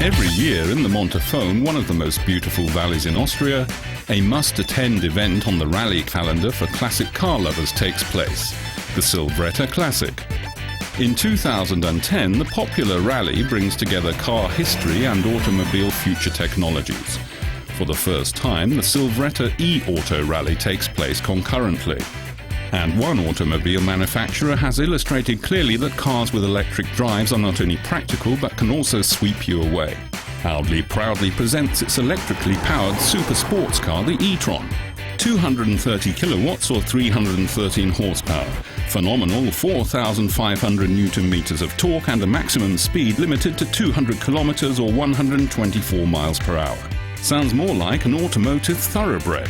Every year in the Montafon, one of the most beautiful valleys in Austria, a must-attend event on the rally calendar for classic car lovers takes place, the Silvetta Classic. In 2010, the popular rally brings together car history and automobile future technologies. For the first time, the Silvetta E-Auto rally takes place concurrently. And one automobile manufacturer has illustrated clearly that cars with electric drives are not only practical but can also sweep you away. Audi proudly presents its electrically powered super sports car, the e-tron. 230 kilowatts or 313 horsepower. Phenomenal 4,500 Newton-meters of torque and a maximum speed limited to 200 kilometers or 124 miles per hour. Sounds more like an automotive thoroughbred.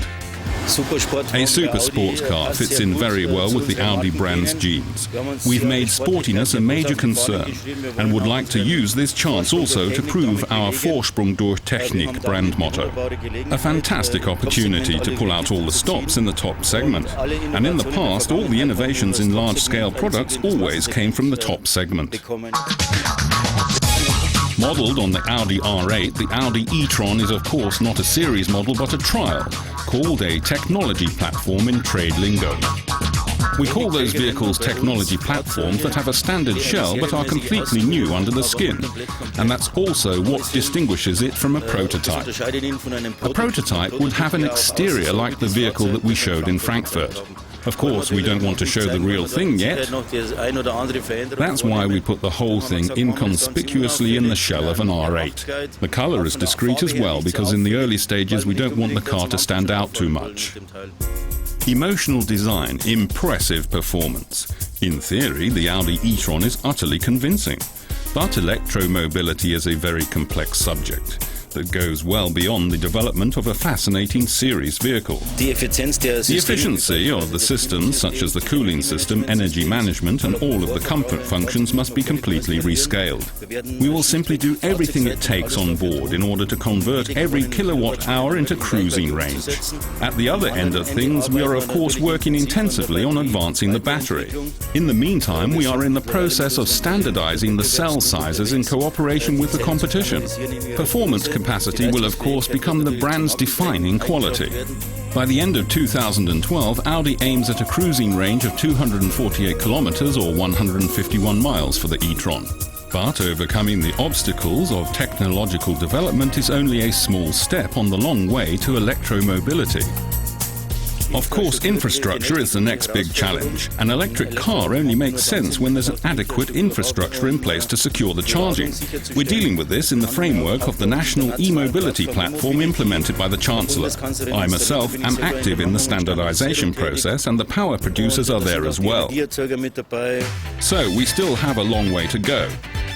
A super sports car fits in very well with the Audi brand's genes. We've made sportiness a major concern and would like to use this chance also to prove our Vorsprung durch Technik brand motto. A fantastic opportunity to pull out all the stops in the top segment. And in the past, all the innovations in large-scale products always came from the top segment. Modelled on the Audi R8, the Audi e-tron is of course not a series model but a trial, called a technology platform in trade lingo. We call those vehicles technology platforms that have a standard shell but are completely new under the skin. And that's also what distinguishes it from a prototype. A prototype would have an exterior like the vehicle that we showed in Frankfurt. Of course, we don't want to show the real thing yet. That's why we put the whole thing inconspicuously in the shell of an R8. The color is discreet as well, because in the early stages we don't want the car to stand out too much. Emotional design, impressive performance. In theory, the Audi e-tron is utterly convincing. But electromobility is a very complex subject that goes well beyond the development of a fascinating series vehicle. The efficiency of the systems, such as the cooling system, energy management and all of the comfort functions must be completely rescaled. We will simply do everything it takes on board in order to convert every kilowatt hour into cruising range. At the other end of things, we are of course working intensively on advancing the battery. In the meantime, we are in the process of standardizing the cell sizes in cooperation with the competition. Performance capacity will of course become the brand's defining quality. By the end of 2012, Audi aims at a cruising range of 248 kilometers or 151 miles for the e-tron. But overcoming the obstacles of technological development is only a small step on the long way to electromobility. Of course, infrastructure is the next big challenge. An electric car only makes sense when there's an adequate infrastructure in place to secure the charging. We're dealing with this in the framework of the national e-mobility platform implemented by the Chancellor. I myself am active in the standardization process and the power producers are there as well. So we still have a long way to go.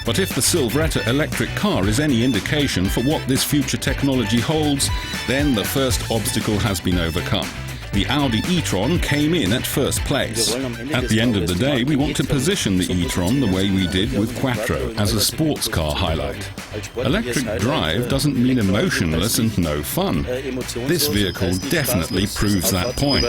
But if the Silvetta electric car is any indication for what this future technology holds, then the first obstacle has been overcome. The Audi e-tron came in at first place. At the end of the day, we want to position the e-tron the way we did with Quattro, as a sports car highlight. Electric drive doesn't mean emotionless and no fun. This vehicle definitely proves that point.